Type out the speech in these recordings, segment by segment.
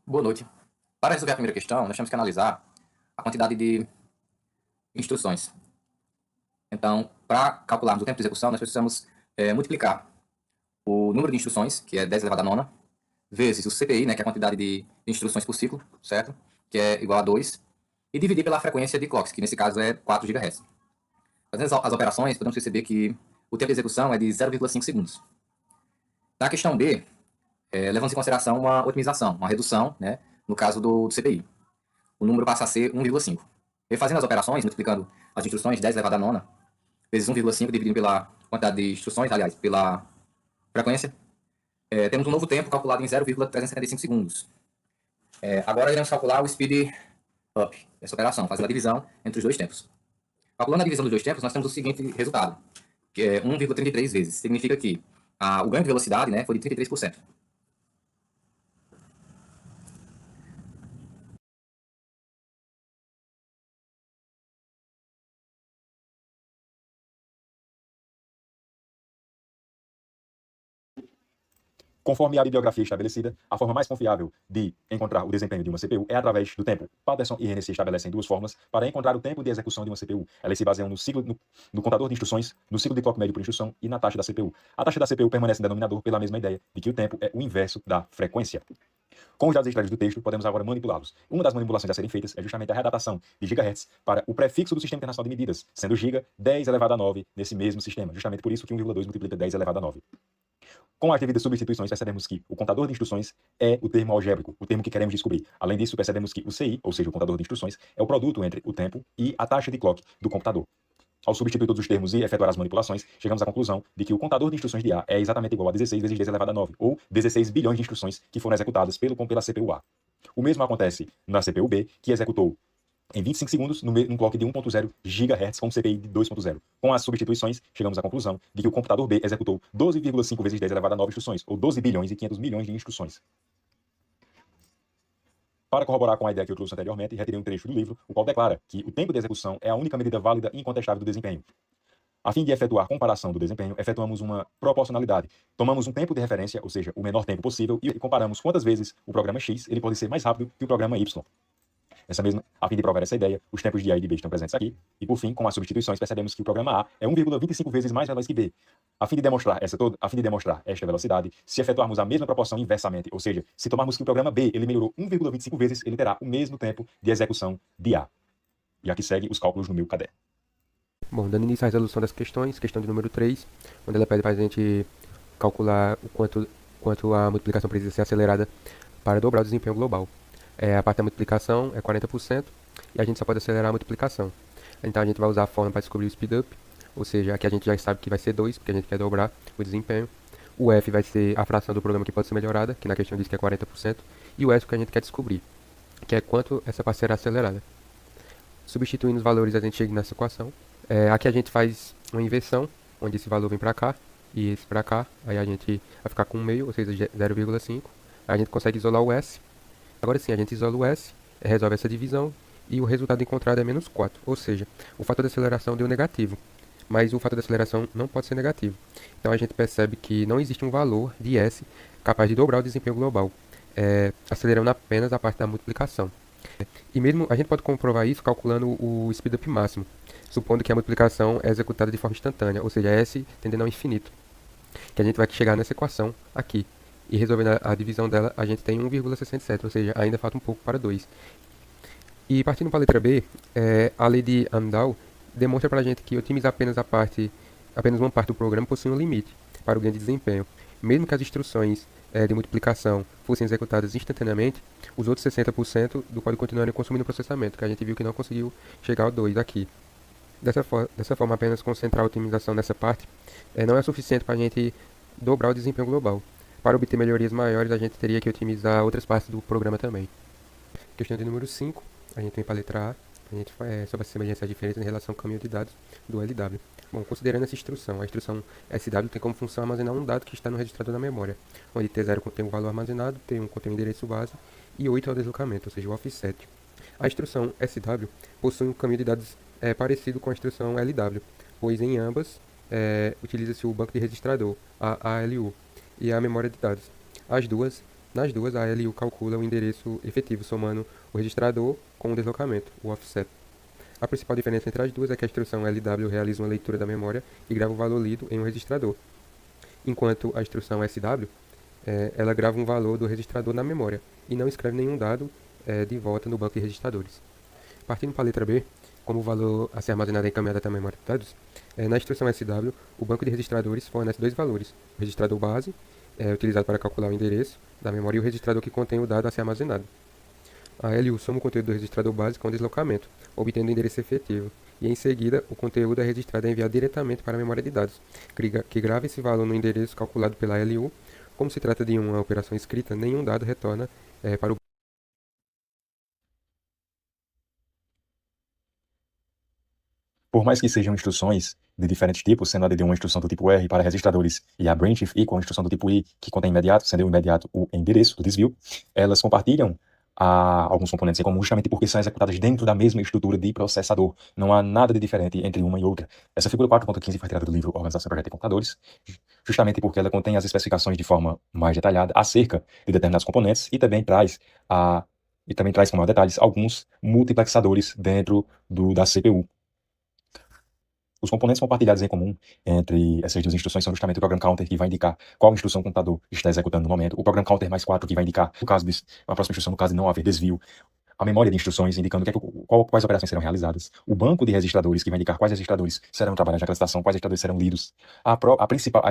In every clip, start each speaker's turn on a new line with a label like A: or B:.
A: Boa noite. Para resolver a primeira questão, nós temos que analisar a quantidade de instruções. Então, para calcularmos o tempo de execução, nós precisamos multiplicar o número de instruções, que é 10 elevado a nona, vezes o CPI, né, que é a quantidade de instruções por ciclo, certo? Que é igual a 2, e dividir pela frequência de clocks, que nesse caso é 4 GHz. Fazendo as operações, podemos perceber que o tempo de execução é de 0,5 segundos. Na questão B, levamos em consideração uma otimização, uma redução, né, no caso do CPI. O número passa a ser 1,5. Refazendo as operações, multiplicando as instruções 10 elevado a nona, vezes 1,5 dividido pela quantidade de instruções, aliás, pela frequência, temos um novo tempo calculado em 0,375 segundos. Agora iremos calcular o speed up dessa operação, fazendo a divisão entre os dois tempos. Calculando a divisão dos dois tempos, nós temos o seguinte resultado, que é 1,33 vezes. Significa que o ganho de velocidade, né, foi de 33%.
B: Conforme a bibliografia estabelecida, a forma mais confiável de encontrar o desempenho de uma CPU é através do tempo. Patterson e Hennessy estabelecem duas fórmulas para encontrar o tempo de execução de uma CPU. Elas se baseiam no contador de instruções, no ciclo de clock médio por instrução e na taxa da CPU. A taxa da CPU permanece no denominador pela mesma ideia de que o tempo é o inverso da frequência. Com os dados extraídos do texto, podemos agora manipulá-los. Uma das manipulações a serem feitas é justamente a readaptação de gigahertz para o prefixo do Sistema Internacional de Medidas, sendo giga 10 elevado a 9 nesse mesmo sistema. Justamente por isso que 1,2 multiplica 10 elevado a 9. Com as devidas substituições, percebemos que o contador de instruções é o termo algébrico, o termo que queremos descobrir. Além disso, percebemos que o CI, ou seja, o contador de instruções, é o produto entre o tempo e a taxa de clock do computador. Ao substituir todos os termos e efetuar as manipulações, chegamos à conclusão de que o contador de instruções de A é exatamente igual a 16 vezes 10 elevado a 9, ou 16 bilhões de instruções que foram executadas pela CPU A. O mesmo acontece na CPU B, que executou em 25 segundos, num clock de 1.0 GHz com CPI de 2.0. Com as substituições, chegamos à conclusão de que o computador B executou 12,5 vezes 10 elevado a 9 instruções, ou 12 bilhões e 500 milhões de instruções. Para corroborar com a ideia que eu trouxe anteriormente, retirei um trecho do livro, o qual declara que o tempo de execução é a única medida válida e incontestável do desempenho. A fim de efetuar comparação do desempenho, efetuamos uma proporcionalidade. Tomamos um tempo de referência, ou seja, o menor tempo possível, e comparamos quantas vezes o programa X ele pode ser mais rápido que o programa Y. A fim de provar essa ideia, os tempos de A e de B estão presentes aqui, e por fim, com as substituições, percebemos que o programa A é 1,25 vezes mais veloz que B. A fim de demonstrar esta velocidade, se efetuarmos a mesma proporção inversamente, ou seja, se tomarmos que o programa B ele melhorou 1,25 vezes, ele terá o mesmo tempo de execução de A. E aqui segue os cálculos no meu caderno.
C: Bom, dando início à resolução das questões, questão de número 3, onde ela pede para a gente calcular o quanto a multiplicação precisa ser acelerada para dobrar o desempenho global. A parte da multiplicação é 40% e a gente só pode acelerar a multiplicação. Então a gente vai usar a fórmula para descobrir o speedup, ou seja, aqui a gente já sabe que vai ser 2, porque a gente quer dobrar o desempenho. O F vai ser a fração do programa que pode ser melhorada, que na questão diz que é 40%, e o S que a gente quer descobrir, que é quanto essa parte será acelerada. Substituindo os valores, a gente chega nessa equação. Aqui a gente faz uma inversão, onde esse valor vem para cá e esse para cá, aí a gente vai ficar com 1/2, ou seja, 0,5. A gente consegue isolar o S. Agora sim, a gente isola o S, resolve essa divisão e o resultado encontrado é menos 4. Ou seja, o fator de aceleração deu negativo, mas o fator de aceleração não pode ser negativo. Então a gente percebe que não existe um valor de S capaz de dobrar o desempenho global, acelerando apenas a parte da multiplicação. E mesmo a gente pode comprovar isso calculando o speedup máximo, supondo que a multiplicação é executada de forma instantânea, ou seja, S tendendo ao infinito, que a gente vai chegar nessa equação aqui. E resolvendo a divisão dela, a gente tem 1,67, ou seja, ainda falta um pouco para 2. E partindo para a letra B, a lei de Amdahl demonstra para a gente que otimizar apenas uma parte do programa possui um limite para o ganho de desempenho. Mesmo que as instruções de multiplicação fossem executadas instantaneamente, os outros 60% do código continuariam consumindo processamento, que a gente viu que não conseguiu chegar ao 2 aqui. Dessa forma, apenas concentrar a otimização nessa parte não é suficiente para a gente dobrar o desempenho global. Para obter melhorias maiores, a gente teria que otimizar outras partes do programa também. Questão de número 5, a gente vem para a letra A, a gente sobre as semelhanças e diferenças em relação ao caminho de dados do LW. Bom, considerando essa instrução, a instrução SW tem como função armazenar um dado que está no registrador da memória, onde T0 contém o valor armazenado, T1 contém o endereço base e 8 é o deslocamento, ou seja, o offset. A instrução SW possui um caminho de dados parecido com a instrução LW, pois em ambas utiliza-se o banco de registrador, a ALU, e a memória de dados. As duas Nas duas, a LU calcula o endereço efetivo somando o registrador com o deslocamento, o offset. A principal diferença entre as duas é que a instrução LW realiza uma leitura da memória e grava o valor lido em um registrador, enquanto a instrução SW ela grava um valor do registrador na memória e não escreve nenhum dado de volta no banco de registradores. Partindo para a letra B, como o valor a ser armazenado é encaminhado até a memória de dados, na instrução SW, o banco de registradores fornece dois valores: o registrador base, utilizado para calcular o endereço da memória, e o registrador que contém o dado a ser armazenado. A LU soma o conteúdo do registrador base com o deslocamento, obtendo o endereço efetivo, e em seguida o conteúdo é registrado e enviado diretamente para a memória de dados, que grava esse valor no endereço calculado pela LU. Como se trata de uma operação escrita, nenhum dado retorna para o.
B: Por mais que sejam instruções de diferentes tipos, sendo a DD uma instrução do tipo R para registradores e a branch if equal, a instrução do tipo I, que contém imediato, sendo o imediato o endereço do desvio, elas compartilham alguns componentes em comum, justamente porque são executadas dentro da mesma estrutura de processador. Não há nada de diferente entre uma e outra. Essa figura 4.15 foi tirada do livro Organização e Projeto em Computadores, justamente porque ela contém as especificações de forma mais detalhada acerca de determinados componentes e também traz com mais detalhes alguns multiplexadores dentro da CPU. Os componentes compartilhados em comum entre essas duas instruções são justamente o program counter, que vai indicar qual instrução o computador está executando no momento, o program counter mais 4, que vai indicar, no caso de uma próxima instrução, no caso de não haver desvio, a memória de instruções, indicando quais operações serão realizadas, o banco de registradores, que vai indicar quais registradores serão trabalhados na acrescentação, quais registradores serão lidos, a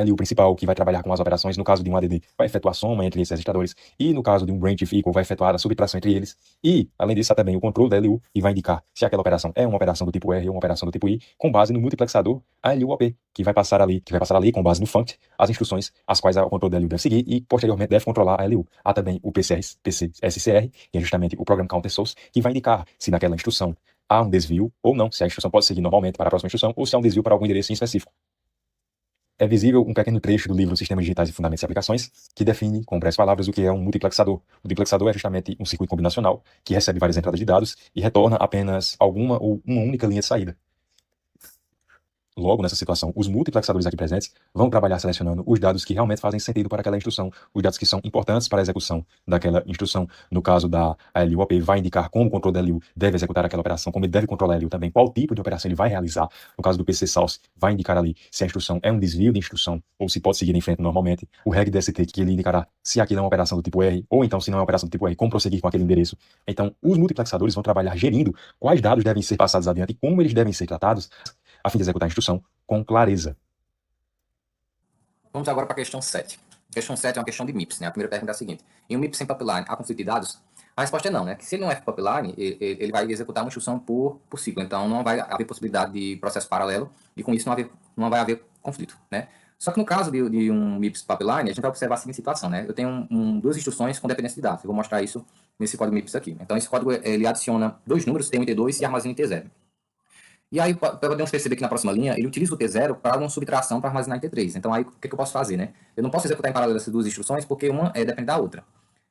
B: LU principal, que vai trabalhar com as operações, no caso de um ADD, vai efetuar a soma entre esses registradores, e no caso de um branch if equal, vai efetuar a subtração entre eles, e, além disso, há também o controle da LU, que vai indicar se aquela operação é uma operação do tipo R ou uma operação do tipo I, com base no multiplexador ALU-OP, que vai passar ali, com base no funct, as instruções, as quais o controle da LU deve seguir, e, posteriormente, deve controlar a LU. Há também o PCSCR, que é justamente o Program Counter Source, que vai indicar se naquela instrução há um desvio ou não, se a instrução pode seguir normalmente para a próxima instrução ou se há um desvio para algum endereço em específico. É visível um pequeno trecho do livro Sistemas Digitais e Fundamentos e Aplicações, que define, com breves palavras, o que é um multiplexador. O multiplexador é justamente um circuito combinacional que recebe várias entradas de dados e retorna apenas alguma ou uma única linha de saída. Logo, nessa situação, os multiplexadores aqui presentes vão trabalhar selecionando os dados que realmente fazem sentido para aquela instrução, os dados que são importantes para a execução daquela instrução. No caso da LU-OP, vai indicar como o controle da LU deve executar aquela operação, como ele deve controlar a LU também, qual tipo de operação ele vai realizar. No caso do PC Source, vai indicar ali se a instrução é um desvio de instrução ou se pode seguir em frente normalmente. O regDST, que ele indicará se aquilo é uma operação do tipo R, ou então, se não é uma operação do tipo R, como prosseguir com aquele endereço. Então, os multiplexadores vão trabalhar gerindo quais dados devem ser passados adiante e como eles devem ser tratados, a fim de executar a instrução com clareza.
A: Vamos agora para a questão 7. A questão 7 é uma questão de MIPS, né? A primeira pergunta é a seguinte: em um MIPS sem pipeline, há conflito de dados? A resposta é não, né? Que se ele não é pipeline, ele vai executar uma instrução por ciclo. Então, não vai haver possibilidade de processo paralelo e, com isso, não vai haver conflito, né? Só que no caso de um MIPS pipeline, a gente vai observar a seguinte situação, né? Eu tenho duas instruções com dependência de dados. Eu vou mostrar isso nesse código MIPS aqui. Então, esse código, ele adiciona dois números, T1 e T2, e armazena em T0. E aí, podemos perceber que na próxima linha, ele utiliza o T0 para uma subtração para armazenar em T3. Então, aí, o que eu posso fazer, né? Eu não posso executar em paralelo essas duas instruções, porque uma depende da outra.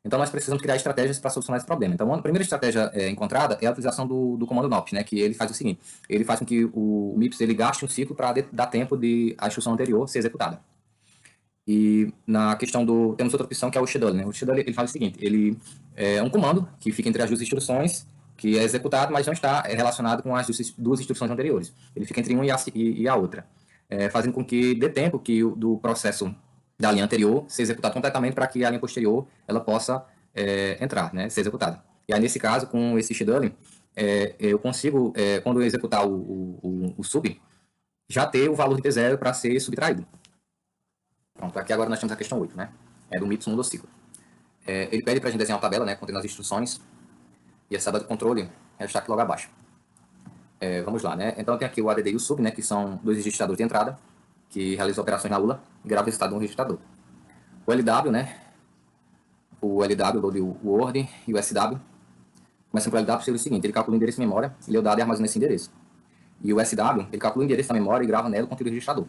A: Então, nós precisamos criar estratégias para solucionar esse problema. Então, a primeira estratégia encontrada é a utilização do comando NOP, né? Que ele faz o seguinte: ele faz com que o MIPS ele gaste um ciclo para dar tempo de a instrução anterior ser executada. E na questão temos outra opção que é o schedule, né? O schedule ele faz o seguinte: ele é um comando que fica entre as duas instruções, que é executado, mas não está relacionado com as duas instruções anteriores. Ele fica entre uma e a outra, fazendo com que dê tempo do processo da linha anterior ser executado completamente para que a linha posterior ela possa entrar, né, ser executada. E aí, nesse caso, com esse scheduling, eu consigo, quando eu executar o sub, já ter o valor de T0 para ser subtraído. Pronto, aqui agora nós temos a questão 8, né? É do MIPS 1 do ciclo. Ele pede para a gente desenhar uma tabela, né, contendo as instruções, e essa tabela de controle está aqui logo abaixo. Vamos lá, né? Então, tem aqui o ADD e o SUB, né, que são dois registradores de entrada, que realizam operações na ULA e gravam o resultado de um registrador. O LW, né? O LW, Load Word, e o SW. Começando pelo LW, seria o seguinte: ele calcula o endereço de memória, lê o dado e armazena esse endereço. E o SW, ele calcula o endereço da memória e grava nela o conteúdo do registrador.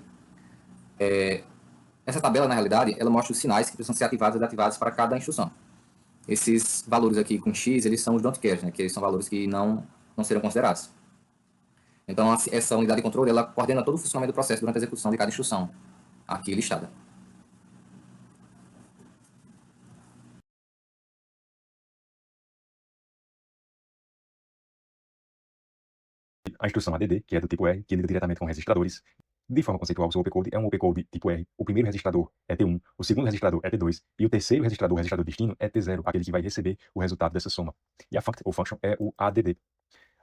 A: Essa tabela, na realidade, ela mostra os sinais que precisam ser ativados e desativados para cada instrução. Esses valores aqui com X, eles são os don't care, né? Que eles são valores que não serão considerados. Então, essa unidade de controle, ela coordena todo o funcionamento do processo durante a execução de cada instrução aqui listada.
B: a instrução ADD, que é do tipo R, que lida diretamente com registradores. De forma conceitual, o seu opcode é um opcode tipo R. O primeiro registrador é T1, o segundo registrador é T2 e o terceiro registrador, o registrador destino, é T0, aquele que vai receber o resultado dessa soma. E a function é o ADD.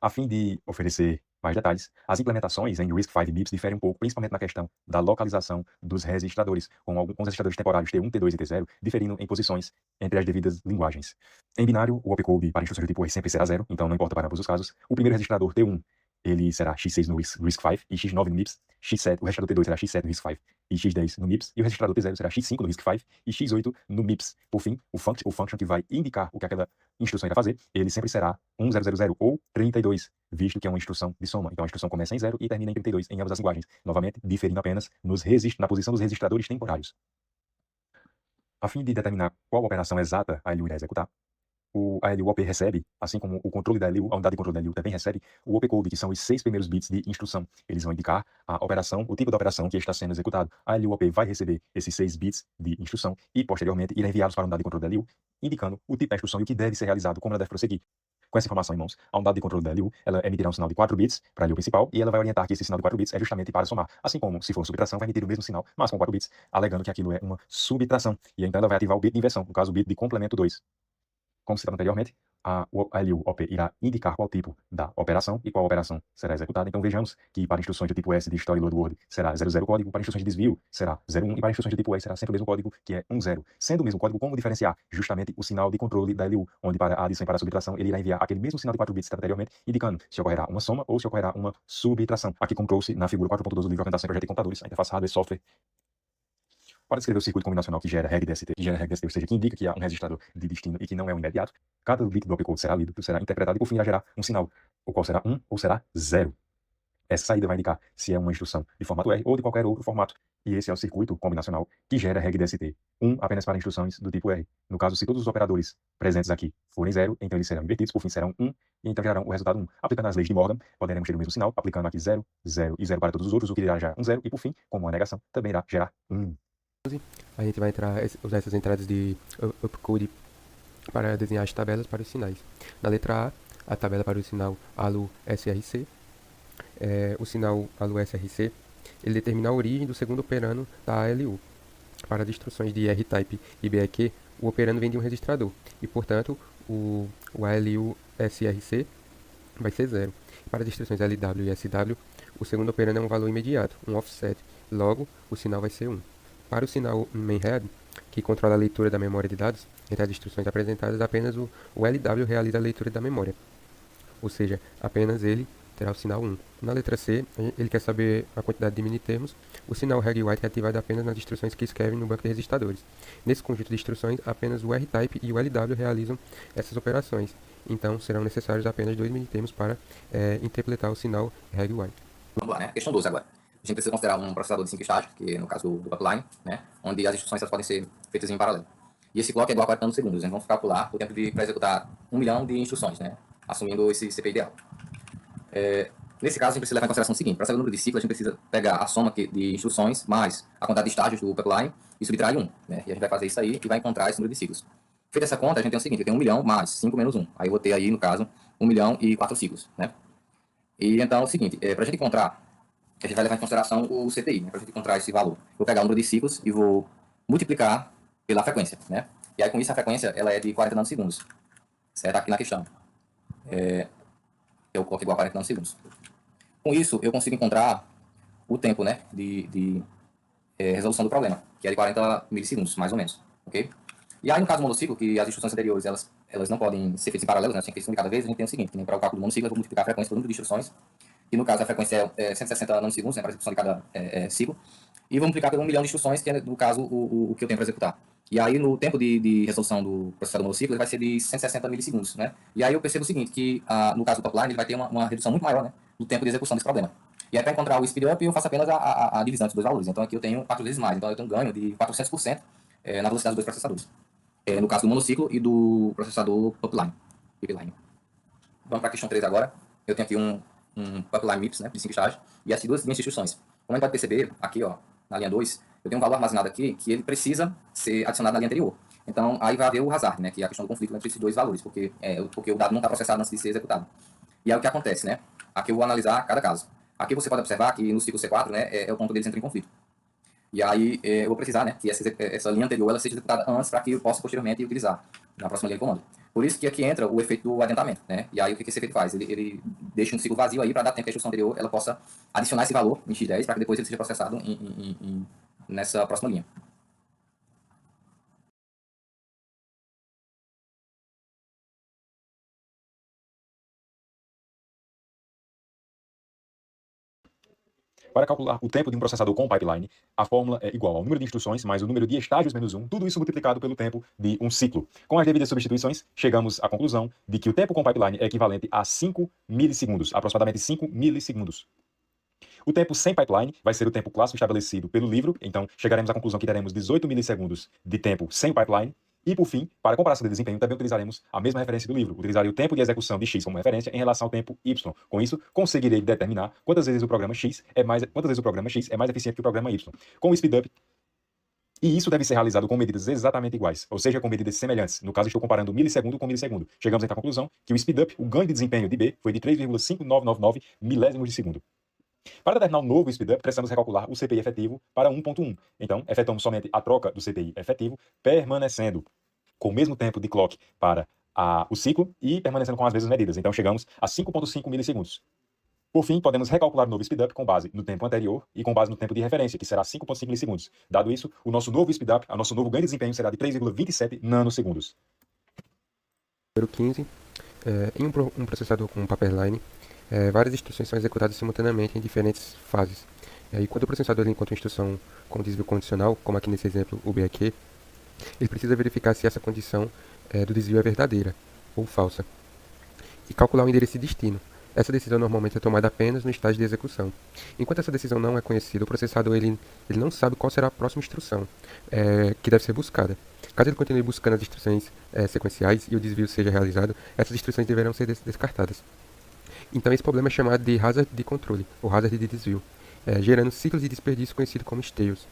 B: A fim de oferecer mais detalhes, as implementações em RISC-V e MIPS diferem um pouco, principalmente na questão da localização dos registradores, com alguns registradores temporários T1, T2 e T0 diferindo em posições entre as devidas linguagens. Em binário, o opcode para instruções do tipo R sempre será 0, então não importa para ambos os casos. O primeiro registrador T1 ele será x6 no RISC-V e x9 no MIPS, x7, o registrador T2 será x7 no RISC-V e x10 no MIPS, e o registrador T0 será x5 no RISC-V e x8 no MIPS. Por fim, o function que vai indicar o que aquela instrução irá fazer, ele sempre será 1000 ou 32, visto que é uma instrução de soma. Então a instrução começa em 0 e termina em 32 em ambas as linguagens, novamente diferindo apenas na posição dos registradores temporários. A fim de determinar qual operação exata a LU irá executar, a LU-OP recebe, assim como o controle da LU, a unidade de controle da LU também recebe, o opcode, que são os 6 primeiros bits de instrução. Eles vão indicar a operação, o tipo da operação que está sendo executado. A LU-OP vai receber esses 6 bits de instrução e, posteriormente, irá enviá-los para a unidade de controle da LU, indicando o tipo da instrução e o que deve ser realizado, como ela deve prosseguir. Com essa informação em mãos, a unidade de controle da LU, ela emitirá um sinal de 4 bits para a LU principal e ela vai orientar que esse sinal de 4 bits é justamente para somar. Assim como, se for subtração, vai emitir o mesmo sinal, mas com 4 bits, alegando que aquilo é uma subtração. E então ela vai ativar o bit de inversão, no caso o bit de complemento 2. Como citado anteriormente, a LU-OP irá indicar qual tipo da operação e qual operação será executada. Então vejamos que para instruções do tipo S de Story Load Word será 00 código, para instruções de desvio será 01 e para instruções do tipo E será sempre o mesmo código, que é 10. Sendo o mesmo código, como diferenciar? Justamente o sinal de controle da LU, onde para a adição e para a subtração ele irá enviar aquele mesmo sinal de 4 bits citado anteriormente, indicando se ocorrerá uma soma ou se ocorrerá uma subtração. Aqui como trouxe na figura 4.12 do livro Apresentação em Projeto e Computadores, a interface hardware e software. Para descrever o circuito combinacional que gera regDST, ou seja, que indica que há um registrador de destino e que não é um imediato, cada bit do opcode será lido, será interpretado e por fim irá gerar um sinal, o qual será 1 ou será 0. Essa saída vai indicar se é uma instrução de formato R ou de qualquer outro formato. E esse é o circuito combinacional que gera regDST. Apenas para instruções do tipo R. No caso, se todos os operadores presentes aqui forem 0, então eles serão invertidos, por fim serão 1, e então gerarão o resultado 1. Aplicando as leis de Morgan, poderemos ter o mesmo sinal, aplicando aqui 0, 0 e 0 para todos os outros, o que irá gerar um 0, e por fim, como uma negação, também irá gerar 1.
C: A gente vai usar essas entradas de opcode para desenhar as tabelas para os sinais. Na letra A tabela para o sinal ALU-SRC. O sinal ALU-SRC ele determina a origem do segundo operando da ALU. Para as instruções de R-Type e BEQ, o operando vem de um registrador e, portanto, o ALU-SRC vai ser 0. Para as instruções LW e SW, o segundo operando é um valor imediato, um offset. Logo, o sinal vai ser 1. Para o sinal mainhead, que controla a leitura da memória de dados, entre as instruções apresentadas, apenas o LW realiza a leitura da memória. Ou seja, apenas ele terá o sinal 1. Na letra C, ele quer saber a quantidade de minitermos. O sinal reg-write é ativado apenas nas instruções que escrevem no banco de registradores. Nesse conjunto de instruções, apenas o R-Type e o LW realizam essas operações. Então, serão necessários apenas 2 minitermos para interpretar o sinal reg-write.
A: Vamos lá, né? Questão 12 agora. A gente precisa considerar um processador de 5 estágios, que no caso do pipeline, né? Onde as instruções elas podem ser feitas em paralelo. E esse clock é igual a 40 segundos. A gente vai calcular o tempo para executar 1 milhão de instruções, né? Assumindo esse CPI ideal. Nesse caso, a gente precisa levar em consideração o seguinte: para saber o número de ciclos, a gente precisa pegar a soma de instruções mais a quantidade de estágios do pipeline e subtrair 1. Né? E a gente vai fazer isso aí e vai encontrar esse número de ciclos. Feita essa conta, a gente tem o seguinte: eu tenho 1 milhão mais 5 menos 1. Aí eu vou ter aí, no caso, 1 milhão e 4 ciclos. Né? E então é o seguinte: para a gente encontrar, a gente vai levar em consideração o CPI, né? Para a gente encontrar esse valor. Vou pegar o número de ciclos e vou multiplicar pela frequência. Né? E aí com isso a frequência ela é de 40 nanosegundos. Certo? Aqui na questão. Eu coloco igual a 40 nanosegundos. Com isso, eu consigo encontrar o tempo, né, de resolução do problema, que é de 40 milissegundos, mais ou menos, ok? E aí, no caso do monociclo, que as instruções anteriores, elas não podem ser feitas em paralelo, né, tem que ser uma de cada vez, a gente tem o seguinte, para o cálculo do monociclo, eu vou multiplicar a frequência pelo número de instruções, e no caso a frequência é 160 nanosegundos, né, para a execução de cada ciclo, e vou multiplicar pelo 1 milhão de instruções, que é, no caso, o que eu tenho para executar. E aí, no tempo de resolução do processador monociclo, ele vai ser de 160 milissegundos, né? E aí eu percebo o seguinte, que no caso do pipeline, ele vai ter uma redução muito maior, né, do tempo de execução desse problema. E aí, para encontrar o speed up, eu faço apenas a divisão dos dois valores. Então, aqui eu tenho 4 vezes mais. Então, eu tenho um ganho de 400% na velocidade dos dois processadores. No caso do monociclo e do processador pipeline. Vamos para a questão 3 agora. Eu tenho aqui um pipeline MIPS, né, de 5 estágios, e as duas linhas de instruções. Como a gente pode perceber, aqui, ó, na linha 2, eu tenho um valor armazenado aqui que ele precisa ser adicionado na linha anterior. Então, aí vai haver o hazard, né, que é a questão do conflito entre esses dois valores, porque o dado não está processado antes de ser executado. E aí o que acontece, né? Aqui eu vou analisar cada caso. Aqui você pode observar que no ciclo C4, né, é o ponto deles entram em conflito. E aí eu vou precisar, né, que essa linha anterior ela seja executada antes para que eu possa posteriormente utilizar na próxima linha de comando. Por isso que aqui entra o efeito do adiantamento, né? E aí o que esse efeito faz? Ele deixa um ciclo vazio aí para dar tempo que a instrução anterior ela possa adicionar esse valor em x10 para que depois ele seja processado nessa próxima linha.
B: Para calcular o tempo de um processador com pipeline, a fórmula é igual ao número de instruções mais o número de estágios menos 1, tudo isso multiplicado pelo tempo de um ciclo. Com as devidas substituições, chegamos à conclusão de que o tempo com pipeline é equivalente a 5 milissegundos, aproximadamente 5 milissegundos. O tempo sem pipeline vai ser o tempo clássico estabelecido pelo livro, então chegaremos à conclusão que teremos 18 milissegundos de tempo sem pipeline. E, por fim, para comparação de desempenho, também utilizaremos a mesma referência do livro. Utilizarei o tempo de execução de x como referência em relação ao tempo y. Com isso, conseguirei determinar quantas vezes o programa x é mais eficiente que o programa y. Com o speedup, e isso deve ser realizado com medidas exatamente iguais, ou seja, com medidas semelhantes. No caso, estou comparando milissegundo com milissegundo. Chegamos então à conclusão que o speedup, o ganho de desempenho de B, foi de 3,5999 milésimos de segundo. Para determinar o novo speedup, precisamos recalcular o CPI efetivo para 1.1. Então, efetuamos somente a troca do CPI efetivo, permanecendo com o mesmo tempo de clock para o ciclo e permanecendo com as mesmas medidas. Então, chegamos a 5.5 milissegundos. Por fim, podemos recalcular o novo speedup com base no tempo anterior e com base no tempo de referência, que será 5.5 milissegundos. Dado isso, o nosso novo speedup, o nosso novo ganho de desempenho será de 3,27 nanosegundos.
C: Número 15. Em um processador com pipeline, várias instruções são executadas simultaneamente em diferentes fases. E quando o processador encontra uma instrução com desvio condicional, como aqui nesse exemplo o BAQ, ele precisa verificar se essa condição do desvio é verdadeira ou falsa e calcular o endereço de destino. Essa decisão normalmente é tomada apenas no estágio de execução. Enquanto essa decisão não é conhecida, o processador ele não sabe qual será a próxima instrução que deve ser buscada. Caso ele continue buscando as instruções sequenciais e o desvio seja realizado, essas instruções deverão ser descartadas. Então esse problema é chamado de hazard de controle, ou hazard de desvio, gerando ciclos de desperdício conhecido como steals.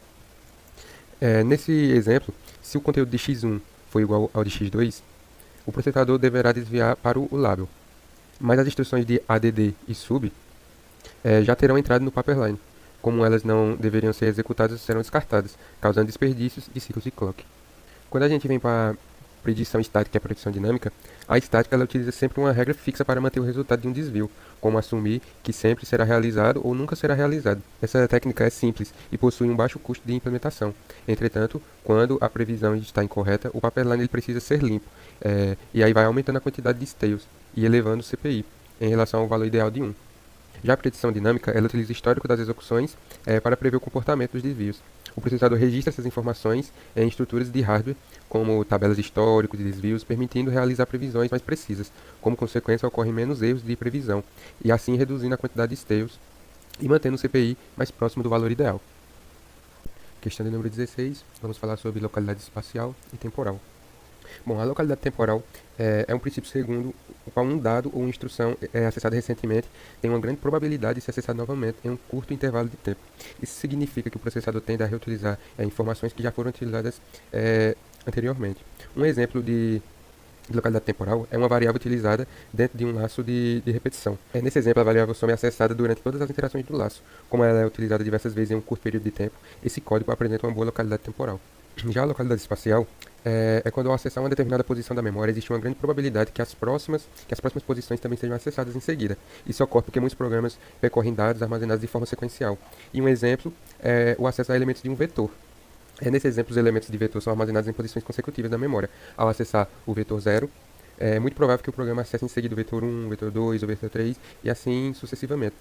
C: Nesse exemplo, se o conteúdo de x1 for igual ao de x2, o processador deverá desviar para o label. Mas as instruções de add e sub já terão entrado no pipeline. Como elas não deveriam ser executadas, serão descartadas, causando desperdícios de ciclos de clock. Quando a gente vem para a predição estática e a predição dinâmica, a estática ela utiliza sempre uma regra fixa para manter o resultado de um desvio, como assumir que sempre será realizado ou nunca será realizado. Essa técnica é simples e possui um baixo custo de implementação. Entretanto, quando a previsão está incorreta, o pipeline ele precisa ser limpo, e aí vai aumentando a quantidade de steals e elevando o CPI em relação ao valor ideal de 1. Já a predição dinâmica, ela utiliza o histórico das execuções para prever o comportamento dos desvios. O processador registra essas informações em estruturas de hardware, como tabelas de históricos de desvios, permitindo realizar previsões mais precisas. Como consequência, ocorrem menos erros de previsão, e assim reduzindo a quantidade de steals e mantendo o CPI mais próximo do valor ideal. Questão de número 16, vamos falar sobre localidade espacial e temporal. Bom, a localidade temporal é um princípio segundo o qual um dado ou uma instrução acessada recentemente tem uma grande probabilidade de ser acessado novamente em um curto intervalo de tempo. Isso significa que o processador tende a reutilizar informações que já foram utilizadas anteriormente. Um exemplo de localidade temporal é uma variável utilizada dentro de um laço de repetição. Nesse exemplo, a variável soma é acessada durante todas as interações do laço. Como ela é utilizada diversas vezes em um curto período de tempo, esse código apresenta uma boa localidade temporal. Já a localidade espacial é quando ao acessar uma determinada posição da memória, existe uma grande probabilidade que as próximas posições também sejam acessadas em seguida. Isso ocorre porque muitos programas percorrem dados armazenados de forma sequencial. E um exemplo é o acesso a elementos de um vetor. Nesse exemplo, os elementos de vetor são armazenados em posições consecutivas da memória. Ao acessar o vetor 0, é muito provável que o programa acesse em seguida o vetor 1, o vetor 2, o vetor 3 e assim sucessivamente.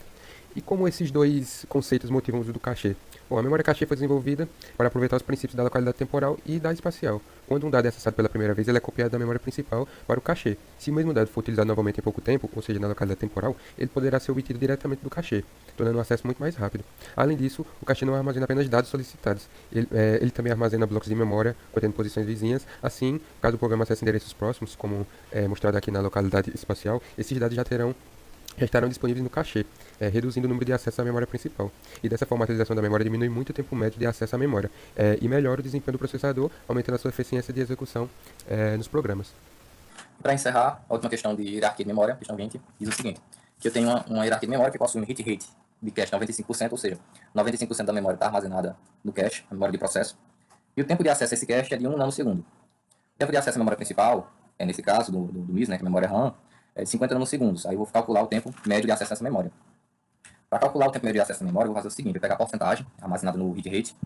C: E como esses dois conceitos motivam o uso do cachê? Bom, a memória cachê foi desenvolvida para aproveitar os princípios da localidade temporal e da espacial. Quando um dado é acessado pela primeira vez, ele é copiado da memória principal para o cachê. Se o mesmo dado for utilizado novamente em pouco tempo, ou seja, na localidade temporal, ele poderá ser obtido diretamente do cachê, tornando o acesso muito mais rápido. Além disso, o cachê não armazena apenas dados solicitados. Ele também armazena blocos de memória contendo posições vizinhas. Assim, caso o programa acesse endereços próximos, como mostrado aqui na localidade espacial, esses dados já estarão disponíveis no cachê, reduzindo o número de acessos à memória principal. E dessa forma, a utilização da memória diminui muito o tempo médio de acesso à memória e melhora o desempenho do processador, aumentando a sua eficiência de execução nos programas.
A: Para encerrar, a última questão de hierarquia de memória, questão 20, diz o seguinte: que eu tenho uma hierarquia de memória que possui um hit rate de cache 95%, ou seja, 95% da memória está armazenada no cache, a memória de processo, e o tempo de acesso a esse cache é de 1 nanosegundo. O tempo de acesso à memória principal, nesse caso do MIS, né, que é a memória RAM, é de 50 nanosegundos. Aí eu vou calcular o tempo médio de acesso a essa memória. Para calcular o tempo médio de acesso à memória, eu vou fazer o seguinte: eu vou pegar a porcentagem armazenada no hit rate,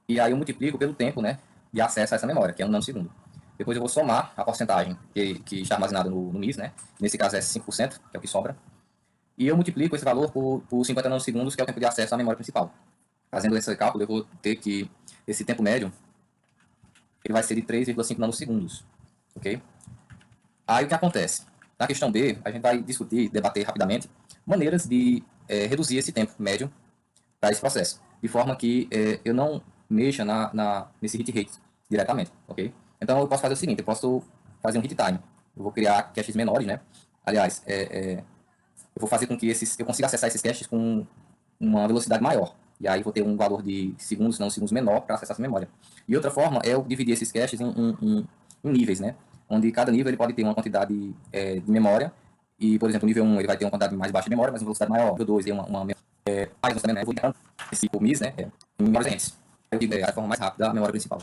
A: e aí eu multiplico pelo tempo, né, de acesso a essa memória, que é 1 nanosegundo. Depois eu vou somar a porcentagem que está armazenada no MIS, né, nesse caso é 5%, que é o que sobra, e eu multiplico esse valor por 50 nanosegundos, que é o tempo de acesso à memória principal. Fazendo esse cálculo, eu vou ter que esse tempo médio ele vai ser de 3,5 nanosegundos, ok? Aí o que acontece? Na questão B, a gente vai discutir, debater rapidamente, maneiras de reduzir esse tempo médio para esse processo, de forma que eu não mexa nesse hit rate diretamente, ok? Então eu posso fazer o seguinte: eu posso fazer um hit time. Eu vou criar caches menores, né? Aliás, eu vou fazer com que eu consiga acessar esses caches com uma velocidade maior. E aí vou ter um valor de segundos, não segundos menor para acessar essa memória. E outra forma é eu dividir esses caches em níveis, né? Onde cada nível ele pode ter uma quantidade de memória. E, por exemplo, o nível 1 ele vai ter uma quantidade mais baixa de memória, mas uma velocidade maior. O nível 2 tem uma mais velocidade, né? Eu vou esse MIS, né? Em memórias entes. A forma mais rápida da memória principal.